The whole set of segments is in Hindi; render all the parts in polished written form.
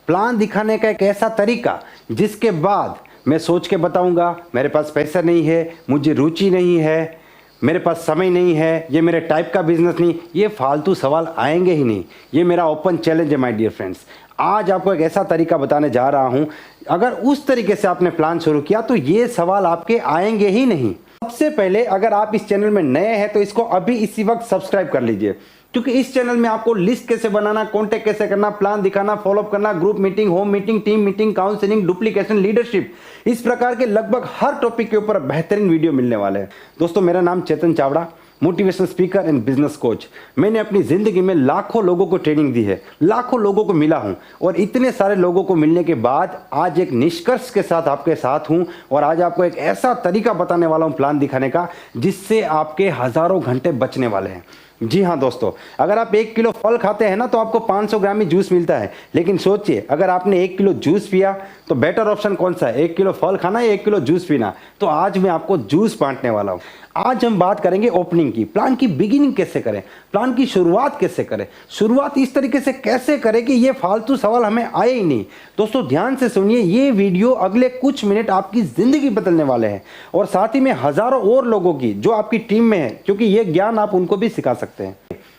प्लान दिखाने का एक ऐसा तरीका जिसके बाद मैं सोच के बताऊंगा मेरे पास पैसा नहीं है, मुझे रुचि नहीं है, मेरे पास समय नहीं है, ये मेरे टाइप का बिजनेस नहीं, ये फालतू सवाल आएंगे ही नहीं। ये मेरा ओपन चैलेंज है माय डियर फ्रेंड्स। आज आपको एक ऐसा तरीका बताने जा रहा हूं, अगर उस तरीके से आपने प्लान शुरू किया तो ये सवाल आपके आएंगे ही नहीं। सबसे पहले अगर आप इस चैनल में नए हैं तो इसको अभी इसी वक्त सब्सक्राइब कर लीजिए, क्योंकि इस चैनल में आपको लिस्ट कैसे बनाना, कॉन्टेक्ट कैसे करना, प्लान दिखाना, फॉलोअप करना, group meeting, home meeting, team meeting, counselling, duplication, leadership, इस प्रकार के लगभग हर टॉपिक के ऊपर बेहतरीन वीडियो मिलने वाले हैं। दोस्तों, मेरा नाम Chetan Chavda, motivational speaker and business coach. मैंने अपनी जिंदगी में लाखों लोगों को ट्रेनिंग दी है, लाखों लोगों को मिला हूं, और इतने सारे लोगों को मिलने के बाद आज एक निष्कर्ष के साथ आपके साथ हूं, और आज आपको एक ऐसा तरीका बताने वाला हूं प्लान दिखाने का जिससे आपके हजारों घंटे बचने वाले हैं। जी हाँ दोस्तों, अगर आप 1 किलो फल खाते हैं ना तो आपको 500 ग्राम ही जूस मिलता है, लेकिन सोचिए अगर आपने 1 किलो जूस पिया तो बेटर ऑप्शन कौन सा है, 1 किलो फल खाना या 1 किलो जूस पीना। तो आज मैं आपको जूस बांटने वाला हूँ। आज हम बात करेंगे ओपनिंग की, प्लान की बिगिनिंग कैसे करें, प्लान की शुरुआत कैसे करें, शुरुआत इस तरीके से कैसे करें कि ये फालतू सवाल हमें आए ही नहीं। दोस्तों ध्यान से सुनिए, ये वीडियो अगले कुछ मिनट आपकी जिंदगी बदलने वाले हैं, और साथ ही में हजारों और लोगों की जो आपकी टीम में है, क्योंकि ये ज्ञान आप उनको भी सिखा सकते हैं।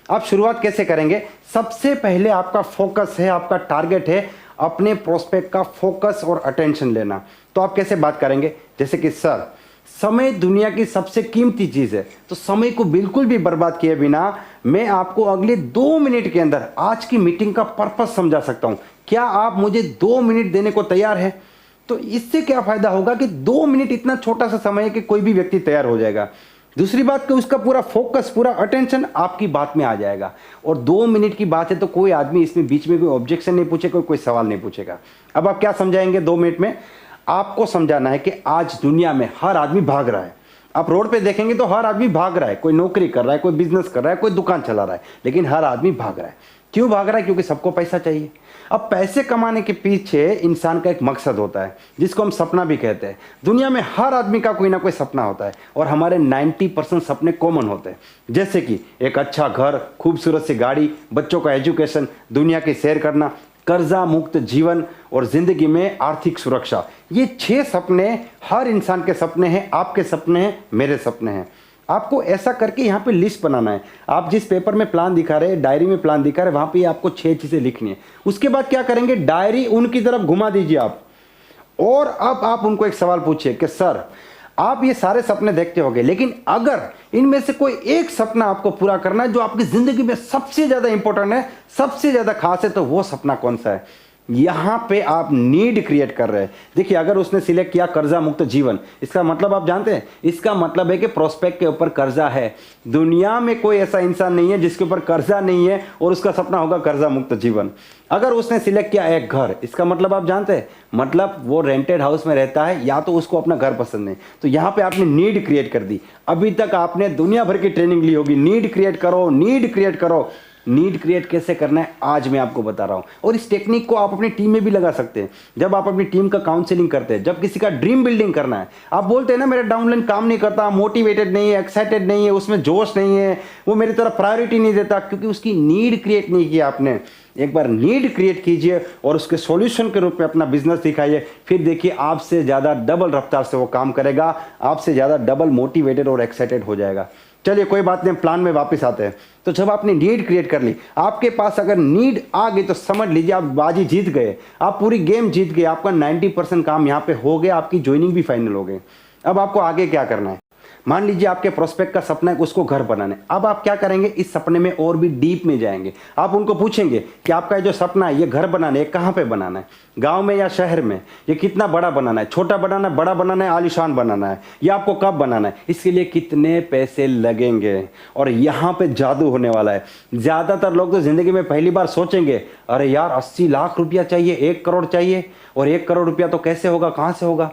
आप शुरुआत कैसे करेंगे? सबसे पहले आपका फोकस है, आपका टारगेट है अपने प्रोस्पेक्ट का फोकस और अटेंशन लेना। तो आप कैसे बात करेंगे? जैसे कि सर, समय दुनिया की सबसे कीमती चीज है, तो समय को बिल्कुल भी बर्बाद किए बिना मैं आपको अगले 2 मिनट के अंदर आज की मीटिंग का पर्पस समझा सकता हूं। क्या आप मुझे 2 मिनट देने को तैयार हैं? तो इससे क्या फायदा होगा कि 2 मिनट इतना छोटा सा समय है कि कोई भी व्यक्ति तैयार हो जाएगा। दूसरी बात कि उसका पूरा फोकस, पूरा अटेंशन आपकी बात में आ जाएगा। और 2 मिनट की बात है तो कोई आदमी इसमें बीच में कोई ऑब्जेक्शन नहीं पूछेगा, कोई सवाल नहीं पूछेगा। अब आप क्या समझाएंगे 2 मिनट में? आपको समझाना है कि आज दुनिया में हर आदमी भाग रहा है। आप रोड पे देखेंगे तो हर आदमी भाग रहा है, कोई नौकरी कर रहा है, कोई बिजनेस कर रहा है, कोई दुकान चला रहा है, लेकिन हर आदमी भाग रहा है। क्यों भाग रहा है? क्योंकि सबको पैसा चाहिए। अब पैसे कमाने के पीछे इंसान का एक मकसद होता है जिसको हम सपना भी कहते हैं। दुनिया में हर आदमी का कोई ना कोई सपना होता है, और हमारे 90% सपने कॉमन होते हैं, जैसे कि एक अच्छा घर, खूबसूरत सी गाड़ी, बच्चों का एजुकेशन, दुनिया की सैर करना, कर्जा मुक्त जीवन, और जिंदगी में आर्थिक सुरक्षा। ये 6 सपने हर इंसान के सपने हैं, आपके सपने हैं, मेरे सपने हैं। आपको ऐसा करके यहाँ पे लिस्ट बनाना है। आप जिस पेपर में प्लान दिखा रहे हैं, डायरी में प्लान दिखा रहे हैं, वहां पे आपको 6 चीजें लिखनी है। उसके बाद क्या करेंगे? डायरी उनकी तरफ घुमा दीजिए आप, और अब आप उनको एक सवाल पूछिए कि सर, आप ये सारे सपने देखते होंगे, लेकिन अगर इनमें से कोई एक सपना आपको पूरा करना है जो आपकी जिंदगी में सबसे ज्यादा इंपॉर्टेंट है, सबसे ज्यादा खास है, तो वो सपना कौन सा है? यहां पे आप नीड क्रिएट कर रहे हैं। देखिए, अगर उसने सिलेक्ट किया कर्जा मुक्त जीवन, इसका मतलब आप जानते हैं, इसका मतलब है कि प्रोस्पेक्ट के ऊपर कर्जा है। दुनिया में कोई ऐसा इंसान नहीं है जिसके ऊपर कर्जा नहीं है और उसका सपना होगा कर्जा मुक्त जीवन। अगर उसने सिलेक्ट किया एक घर, इसका मतलब आप जानते हैं, मतलब वो रेंटेड हाउस में रहता है या तो उसको अपना घर पसंद नहीं। तो यहां पे आपने नीड क्रिएट कर दी। अभी तक आपने दुनिया भर की ट्रेनिंग ली होगी, नीड क्रिएट करो, नीड क्रिएट करो। नीड क्रिएट कैसे करना है आज मैं आपको बता रहा हूं, और इस टेक्निक को आप अपनी टीम में भी लगा सकते हैं। जब आप अपनी टीम का काउंसलिंग करते हैं, जब किसी का ड्रीम बिल्डिंग करना है, आप बोलते हैं ना मेरा डाउनलाइन काम नहीं करता, मोटिवेटेड नहीं है, एक्साइटेड नहीं है, उसमें जोश नहीं है, वो मेरी तरफ प्रायोरिटी नहीं देता, क्योंकि उसकी नीड क्रिएट नहीं किया आपने। एक बार नीड क्रिएट कीजिए और उसके सॉल्यूशन के रूप में अपना बिजनेस दिखाइए, फिर देखिए आपसे ज्यादा डबल रफ्तार से वो काम करेगा, आपसे ज्यादा डबल मोटिवेटेड और एक्साइटेड हो जाएगा। चलिए कोई बात नहीं, प्लान में वापस आते हैं। तो जब आपने नीड क्रिएट कर ली, आपके पास अगर नीड आ गई तो समझ लीजिए आप बाजी जीत गए, आप पूरी गेम जीत गए, आपका 90% काम यहाँ पे हो गया, आपकी ज्वाइनिंग भी फाइनल हो गई। अब आपको आगे क्या करना है? मान लीजिए आपके प्रोस्पेक्ट का सपना है उसको घर बनाना है। अब आप क्या करेंगे? इस सपने में और भी डीप में जाएंगे। आप उनको पूछेंगे कि आपका जो सपना है, ये घर बनाना है, कहाँ पे बनाना है, गांव में या शहर में, ये कितना बड़ा बनाना है, छोटा बनाना है, बड़ा बनाना है, आलीशान बनाना है, ये आपको कब बनाना है, इसके लिए कितने पैसे लगेंगे। और यहाँ पे जादू होने वाला है। ज्यादातर लोग तो जिंदगी में पहली बार सोचेंगे, अरे यार 80 लाख रुपया चाहिए, 1 करोड़ चाहिए, और 1 करोड़ रुपया तो कैसे होगा, कहां से होगा।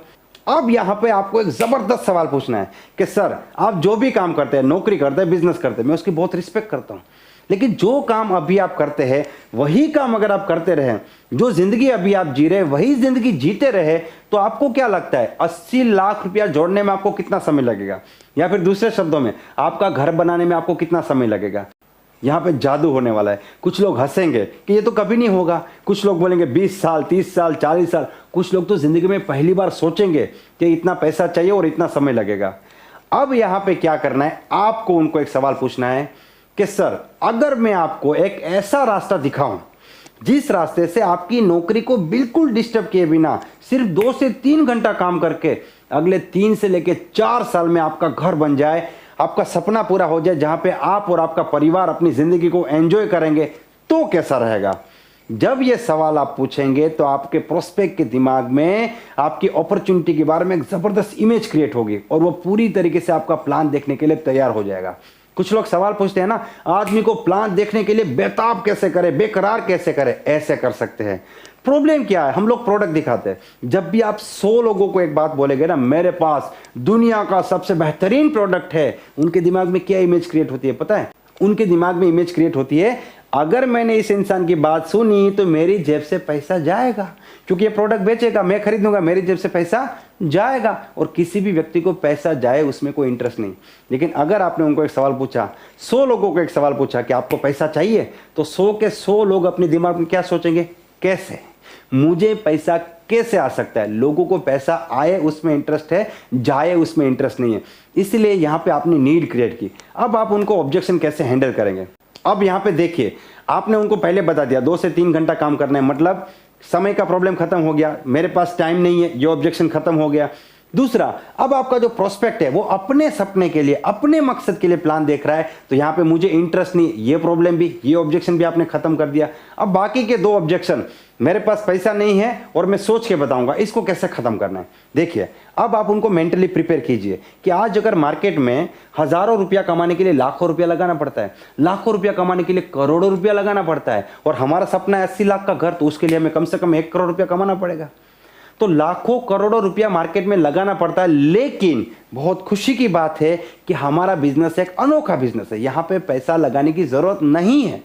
अब यहां पे आपको एक जबरदस्त सवाल पूछना है कि सर, आप जो भी काम करते हैं, नौकरी करते हैं, बिजनेस करते हैं, मैं उसकी बहुत रिस्पेक्ट करता हूं, लेकिन जो काम अभी आप करते हैं वही काम अगर आप करते रहे, जो जिंदगी अभी आप जी रहे हैं वही जिंदगी जीते रहे, तो आपको क्या लगता है 80 लाख रुपया जोड़ने में आपको कितना समय लगेगा? या फिर दूसरे शब्दों में, आपका घर बनाने में आपको कितना समय लगेगा? यहाँ पे जादू होने वाला है। कुछ लोग हंसेंगे कि ये तो कभी नहीं होगा, कुछ लोग बोलेंगे 20 साल, 30 साल, 40 साल, कुछ लोग तो ज़िंदगी में पहली बार सोचेंगे कि इतना पैसा चाहिए और इतना समय लगेगा। अब यहाँ पे क्या करना है, आपको उनको एक सवाल पूछना है कि सर अगर मैं आपको एक ऐसा रास्ता दिखाऊं जिस रास्ते से आपकी नौकरी को बिल्कुल डिस्टर्ब किए बिना सिर्फ 2 से 3 घंटा काम करके अगले 3 से लेके 4 साल में आपका घर बन जाए, आपका सपना पूरा हो जाए, जहां पे आप और आपका परिवार अपनी जिंदगी को एंजॉय करेंगे, तो कैसा रहेगा? जब ये सवाल आप पूछेंगे तो आपके प्रोस्पेक्ट के दिमाग में आपकी अपॉर्चुनिटी के बारे में एक जबरदस्त इमेज क्रिएट होगी और वो पूरी तरीके से आपका प्लान देखने के लिए तैयार हो जाएगा। कुछ लोग सवाल पूछते हैं ना, आदमी को प्लान देखने के लिए बेताब कैसे करे, बेकरार कैसे करे? ऐसे कर सकते हैं। प्रॉब्लम क्या है, हम लोग प्रोडक्ट दिखाते हैं। जब भी आप 100 लोगों को एक बात बोलेंगे ना, मेरे पास दुनिया का सबसे बेहतरीन प्रोडक्ट है, उनके दिमाग में क्या इमेज क्रिएट होती है पता है? उनके दिमाग में इमेज क्रिएट होती है, अगर मैंने इस इंसान की बात सुनी तो मेरी जेब से पैसा जाएगा, क्योंकि ये प्रोडक्ट बेचेगा, मैं खरीदूंगा, मेरी जेब से पैसा जाएगा। और किसी भी व्यक्ति को पैसा जाए उसमें कोई इंटरेस्ट नहीं। लेकिन अगर आपने उनको एक सवाल पूछा, 100 लोगों को एक सवाल पूछा कि आपको पैसा चाहिए, तो 100 के 100 लोग अपने दिमाग में क्या सोचेंगे? कैसे, मुझे पैसा कैसे आ सकता है? लोगों को पैसा आए उसमें इंटरेस्ट है, जाए उसमें इंटरेस्ट नहीं है। इसलिए यहां पे आपने नीड क्रिएट की। अब आप उनको ऑब्जेक्शन कैसे हैंडल करेंगे? अब यहां पे देखिए, आपने उनको पहले बता दिया 2 से 3 घंटा काम करना है, मतलब समय का प्रॉब्लम खत्म हो गया, मेरे पास टाइम नहीं है, ये ऑब्जेक्शन खत्म हो गया। दूसरा, अब आपका जो प्रोस्पेक्ट है वो अपने सपने के लिए, अपने मकसद के लिए प्लान देख रहा है, तो यहां पे मुझे इंटरेस्ट नहीं, ये प्रॉब्लम भी, ये ऑब्जेक्शन भी आपने खत्म कर दिया। अब बाकी के 2 ऑब्जेक्शन, मेरे पास पैसा नहीं है और मैं सोच के बताऊंगा, इसको कैसे खत्म करना है। देखिए, अब आप उनको मेंटली प्रिपेयर कीजिए कि आज अगर मार्केट में हजारों रुपया कमाने के लिए लाखों रुपया लगाना पड़ता है, लाखों रुपया कमाने के लिए करोड़ों रुपया लगाना पड़ता है, और हमारा सपना है 80 लाख का घर, तो उसके लिए हमें कम से कम 1 करोड़ रुपया कमाना पड़ेगा। तो लाखों करोड़ों रुपया मार्केट में लगाना पड़ता है। लेकिन बहुत खुशी की बात है कि हमारा बिजनेस एक अनोखा बिजनेस है, यहां पे पैसा लगाने की जरूरत नहीं है,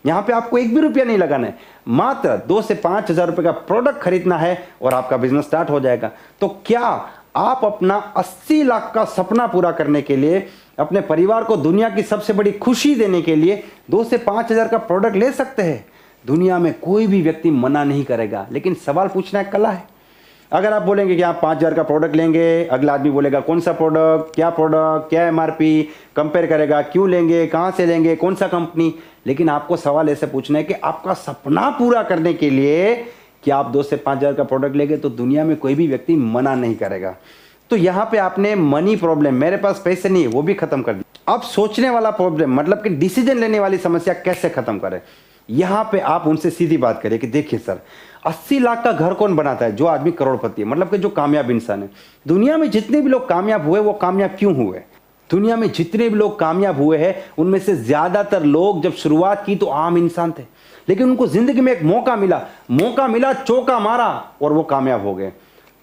यहां पे आपको 1 भी रुपया नहीं लगाना है, मात्र 2 से 5 हजार रुपए का प्रोडक्ट खरीदना है और आपका बिजनेस स्टार्ट हो जाएगा। तो क्या आप अपना 80 लाख का सपना पूरा करने के लिए, अपने परिवार को दुनिया की सबसे बड़ी खुशी देने के लिए 2 से 5 हजार का प्रोडक्ट ले सकते हैं? दुनिया में कोई भी व्यक्ति मना नहीं करेगा, लेकिन सवाल पूछना एक कला है। अगर आप बोलेंगे कि आप 5,000 का प्रोडक्ट लेंगे, अगला आदमी बोलेगा कौन सा प्रोडक्ट, क्या एमआरपी, कंपेयर करेगा, क्यों लेंगे, कहां से लेंगे, कौन सा कंपनी। लेकिन आपको सवाल ऐसे पूछना है कि आपका सपना पूरा करने के लिए कि आप 2 से 5,000 का प्रोडक्ट लेंगे तो दुनिया में कोई भी व्यक्ति मना नहीं करेगा। तो यहां पे आपने मनी प्रॉब्लम, मेरे पास पैसे नहीं है, वो भी खत्म कर दिया। अब सोचने वाला प्रॉब्लम, मतलब कि डिसीजन लेने वाली समस्या कैसे खत्म करें, यहां पे आप उनसे सीधी बात करें कि देखिए सर, 80 लाख का घर कौन बनाता है? जो आदमी करोड़पति है, मतलब कि जो कामयाब इंसान है। दुनिया में जितने भी लोग कामयाब हुए वो कामयाब क्यों हुए? दुनिया में जितने भी लोग कामयाब हुए हैं उनमें से ज्यादातर लोग जब शुरुआत की तो आम इंसान थे, लेकिन उनको जिंदगी में एक मौका मिला, चौका मारा और वो कामयाब हो गए।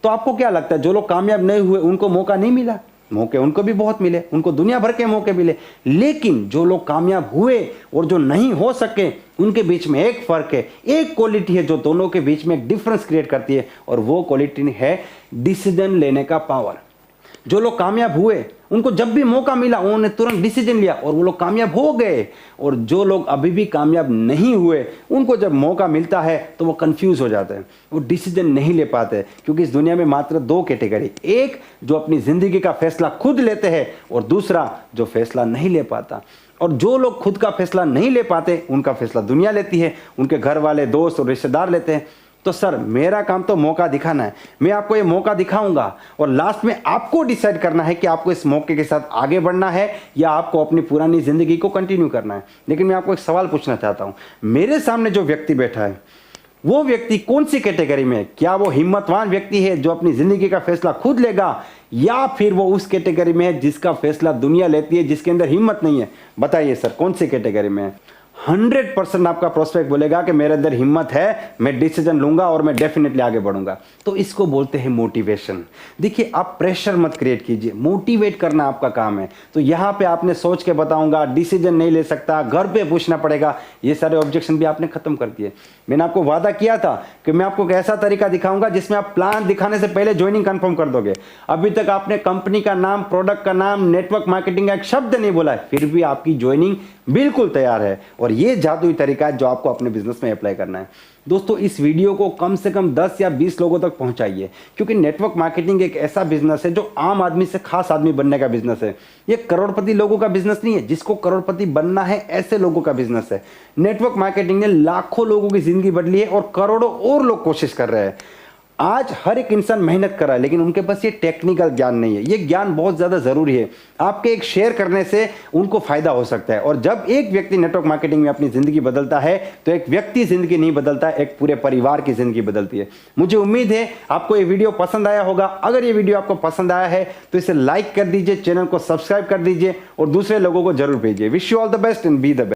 तो आपको क्या लगता है, जो लोग कामयाब नहीं हुए उनको मौका नहीं मिला? मौके उनको भी बहुत मिले, उनको दुनिया भर के मौके मिले। लेकिन जो लोग कामयाब हुए और जो नहीं हो सके, उनके बीच में एक फर्क है, एक क्वालिटी है जो दोनों के बीच में एक डिफरेंस क्रिएट करती है, और वो क्वालिटी है डिसीजन लेने का पावर। जो लोग कामयाब हुए उनको जब भी मौका मिला उन्होंने तुरंत डिसीजन लिया और वो लोग कामयाब हो गए, और जो लोग अभी भी कामयाब नहीं हुए उनको जब मौका मिलता है तो वो कंफ्यूज हो जाते हैं, वो डिसीजन नहीं ले पाते। क्योंकि इस दुनिया में मात्र 2 कैटेगरी, एक जो अपनी जिंदगी का फैसला खुद लेते हैं और दूसरा जो फैसला नहीं ले पाता। और जो लोग खुद का फैसला नहीं ले पाते उनका फैसला दुनिया लेती है, उनके घर वाले, दोस्त और रिश्तेदार लेते हैं। तो सर मेरा काम तो मौका दिखाना है, मैं आपको ये मौका दिखाऊंगा और लास्ट में आपको डिसाइड करना है कि आपको इस मौके के साथ आगे बढ़ना है या आपको अपनी पुरानी जिंदगी को कंटिन्यू करना है। लेकिन मैं आपको एक सवाल पूछना चाहता हूं, मेरे सामने जो व्यक्ति बैठा है वो व्यक्ति कौन सी कैटेगरी में है? क्या वो हिम्मतवान व्यक्ति है जो अपनी जिंदगी का फैसला खुद लेगा, या फिर वो उस कैटेगरी में है जिसका फैसला दुनिया लेती है, जिसके अंदर हिम्मत नहीं है? बताइए सर कौन सी कैटेगरी में है? 100% आपका प्रोस्पेक्ट बोलेगा कि मेरे अंदर हिम्मत है, मैं डिसीजन लूंगा और मैं डेफिनेटली आगे बढ़ूंगा। तो इसको बोलते हैं मोटिवेशन। देखिए, आप प्रेशर मत क्रिएट कीजिए, मोटिवेट करना आपका काम है। तो यहां पे आपने सोच के बताऊंगा, डिसीजन नहीं ले सकता, घर पे पूछना पड़ेगा, ये सारे ऑब्जेक्शन भी आपने खत्म कर दिए। मैंने आपको वादा किया था कि मैं आपको एक ऐसा तरीका दिखाऊंगा जिसमें आप प्लान दिखाने से पहले ज्वाइनिंग कंफर्म कर दोगे। अभी तक आपने कंपनी का नाम, प्रोडक्ट का नाम, नेटवर्क मार्केटिंग का एक शब्द नहीं बोला है, फिर भी आपकी ज्वाइनिंग बिल्कुल तैयार है और ये जादुई तरीका है जो आपको अपने बिजनेस में अप्लाई करना है। दोस्तों, इस वीडियो को कम से कम 10 या 20 लोगों तक पहुंचाइए, क्योंकि नेटवर्क मार्केटिंग एक ऐसा बिजनेस है जो आम आदमी से खास आदमी बनने का बिजनेस है। ये करोड़पति लोगों का बिजनेस नहीं है, जिसको करोड़पति बनना है ऐसे लोगों का बिजनेस है। नेटवर्क मार्केटिंग ने लाखों लोगों की जिंदगी बदली है और करोड़ों और लोग कोशिश कर रहे हैं। आज हर एक इंसान मेहनत कर रहा है, लेकिन उनके पास ये टेक्निकल ज्ञान नहीं है। ये ज्ञान बहुत ज़्यादा ज़रूरी है। आपके एक शेयर करने से उनको फायदा हो सकता है, और जब एक व्यक्ति नेटवर्क मार्केटिंग में अपनी ज़िंदगी बदलता है तो एक व्यक्ति ज़िंदगी नहीं बदलता, एक पूरे परिवार की ज़िंदगी बदलती है। मुझे उम्मीद है आपको ये वीडियो पसंद आया होगा। अगर ये वीडियो आपको पसंद आया है तो इसे लाइक कर दीजिए, चैनल को सब्सक्राइब कर दीजिए और दूसरे लोगों को जरूर भेजिए। Wish you all the best and be the best.